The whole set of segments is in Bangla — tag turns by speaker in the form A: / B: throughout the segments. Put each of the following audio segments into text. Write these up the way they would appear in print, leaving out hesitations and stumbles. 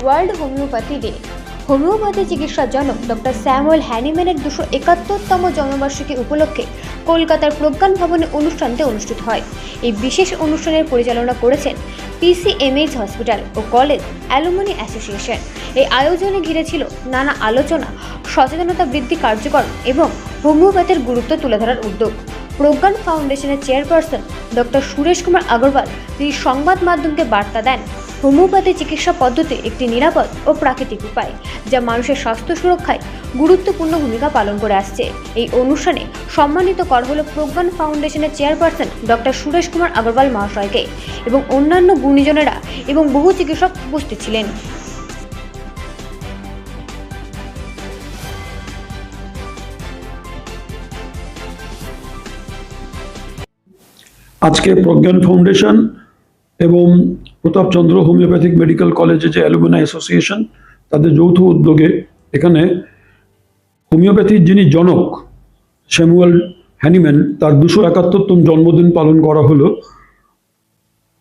A: World homeopathy day. হোমিওপ্যাথি চিকিৎসার জনক ডক্টর স্যামুয়েল হ্যানিম্যানের 271তম জন্মবার্ষিকী উপলক্ষে কলকাতার প্রজ্ঞান ভবনে অনুষ্ঠানটি অনুষ্ঠিত হয়। এই বিশেষ অনুষ্ঠানের পরিচালনা করেছেন PCMH হসপিটাল ও কলেজ অ্যালুমনি অ্যাসোসিয়েশন। এই আয়োজনে ঘিরে ছিল নানা আলোচনা, সচেতনতা বৃদ্ধি কার্যক্রম এবং হোমিওপ্যাথির গুরুত্ব তুলে ধরার উদ্যোগ। প্রজ্ঞান ফাউন্ডেশনের চেয়ারপারসন ডক্টর সুরেশ কুমার আগরওয়াল তিনি সংবাদ মাধ্যমকে বার্তা দেন, হোমিওপ্যাথি চিকিৎসা পদ্ধতি একটি নিরাপদ ও প্রাকৃতিক উপায় যা মানুষের স্বাস্থ্য সুরক্ষায় গুরুত্বপূর্ণ ভূমিকা পালন করে আসছে। এই অনুষ্ঠানে সম্মানিত করা হলো প্রজ্ঞান ফাউন্ডেশনের চেয়ারপারসন ডক্টর সুরেশ কুমার আগরওয়াল মহাশয়কে এবং অন্যান্য গুণীজনেরা এবং বহু চিকিৎসক উপস্থিত ছিলেন।
B: আজকে প্রজ্ঞান ফাউন্ডেশন এবং প্রতাপচন্দ্র হোমিওপ্যাথিক মেডিকেল কলেজে যে অ্যালুমিনাই অ্যাসোসিয়েশন তাদের যৌথ উদ্যোগে এখানে হোমিওপ্যাথির যিনি জনক স্যামুয়েল হ্যানিম্যান তার 271তম জন্মদিন পালন করা হলো।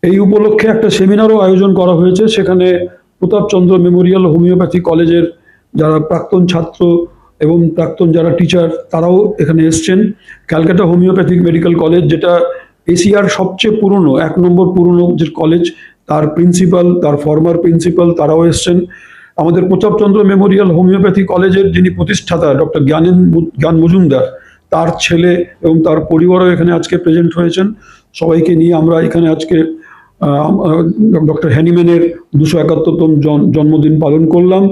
B: এই উপলক্ষে একটা সেমিনারও আয়োজন করা হয়েছে। সেখানে প্রতাপচন্দ্র মেমোরিয়াল হোমিওপ্যাথি কলেজের যারা প্রাক্তন ছাত্র এবং প্রাক্তন যারা টিচার তারাও এখানে এসছেন। ক্যালকাটা হোমিওপ্যাথিক মেডিকেল কলেজ, যেটা এশিয়ার সবচেয়ে পুরনো 1 নম্বর পুরনো যে কলেজ, তার প্রিন্সিপাল, তার ফর্মার প্রিন্সিপাল তারাও এসছেন। আমাদের প্রতাপচন্দ্র মেমোরিয়াল হোমিওপ্যাথি কলেজের যিনি প্রতিষ্ঠাতা ডক্টর জ্ঞান মজুমদার, তার ছেলে এবং তার পরিবারও এখানে আজকে প্রেজেন্ট হয়েছেন। সবাইকে নিয়ে আমরা এখানে আজকে ডক্টর হ্যানিম্যানের 271তম জন্মদিন পালন করলাম।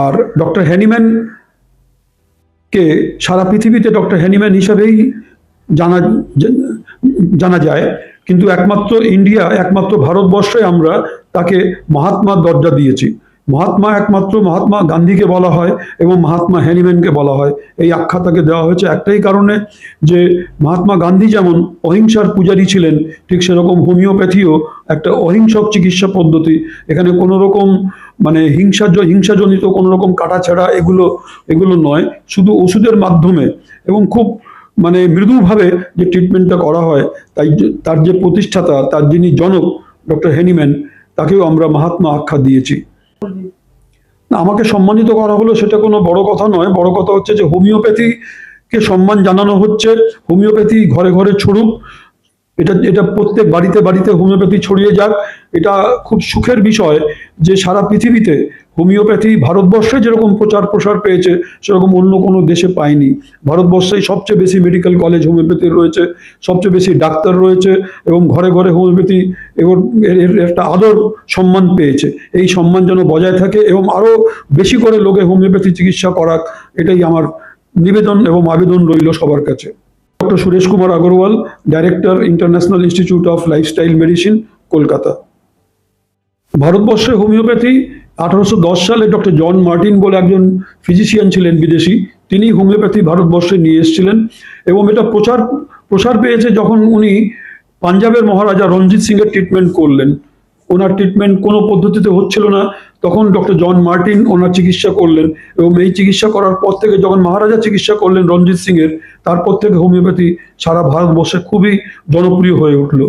B: আর ডক্টর হ্যানিম্যানকে সারা পৃথিবীতে ডক্টর হ্যানিম্যান হিসাবেই জানা যায়, কিন্তু একমাত্র একমাত্র ভারতবর্ষে আমরা তাকে মহাত্মার দরজা দিয়েছি। মহাত্মা গান্ধীকে বলা হয় এবং মহাত্মা হ্যানিম্যানকে বলা হয়। এই আখ্যা তাকে দেওয়া হয়েছে একটাই কারণে, যে মহাত্মা গান্ধী যেমন অহিংসার পূজারী ছিলেন, ঠিক সেরকম হোমিওপ্যাথিও একটা অহিংসক চিকিৎসা পদ্ধতি। এখানে কোনো রকম হিংসাজনিত কোনো রকম কাটাছেঁড়া এগুলো নয়, শুধু ওষুধের মাধ্যমে এবং খুব মৃদুভাবে যে ট্রিটমেন্টটা করা হয়। তাই তার যে প্রতিষ্ঠাতা, তার যিনি জনক ডক্টর হ্যানিম্যান, তাকেও আমরা মহাত্মা আখ্যা দিয়েছি। আমাকে সম্মানিত করা হলো, সেটা কোনো বড় কথা নয়। বড় কথা হচ্ছে যে হোমিওপ্যাথিকে সম্মান জানানো হচ্ছে। হোমিওপ্যাথি ঘরে ঘরে ছড়ুক, এটা প্রত্যেক বাড়িতে বাড়িতে হোমিওপ্যাথি ছড়িয়ে যাক। এটা খুব সুখের বিষয় যে সারা পৃথিবীতে হোমিওপ্যাথি ভারতবর্ষে যেরকম প্রসার পেয়েছে সেরকম অন্য কোনো দেশে পায়নি। ভারতবর্ষেই সবচেয়ে বেশি মেডিকেল কলেজ হোমিওপ্যাথির রয়েছে, সবচেয়ে বেশি ডাক্তার রয়েছে এবং ঘরে ঘরে হোমিওপ্যাথি এর একটা আদর সম্মান পেয়েছে। এই সম্মান যেন বজায় থাকে এবং আরও বেশি করে লোকে হোমিওপ্যাথি চিকিৎসা করাক, এটাই আমার নিবেদন এবং আবেদন রইল সবার কাছে। Doctor Suresh Kumar Agarwal, director, international institute of lifestyle medicine, Kolkata. ভারতবর্ষে হোমিওপ্যাথি 1810 সালে ডক্টর জন মার্টিন বলে একজন ফিজিশিয়ান ছিলেন বিদেশি, তিনি হোমিওপ্যাথি ভারতবর্ষে নিয়ে এসেছিলেন এবং এটা প্রসার পেয়েছে যখন উনি পাঞ্জাবের মহারাজা রঞ্জিত সিংয়ের ট্রিটমেন্ট করলেন। ওনার ট্রিটমেন্ট কোনো পদ্ধতিতে হচ্ছিল না, তখন ডক্টর জন মার্টিন ওনার চিকিৎসা করলেন এবং এই চিকিৎসা করার পর থেকে যখন মহারাজা চিকিৎসা করলেন রঞ্জিত সিংয়ের, তারপর থেকে হোমিওপ্যাথি সারা ভারতবর্ষে খুবই জনপ্রিয় হয়ে উঠল।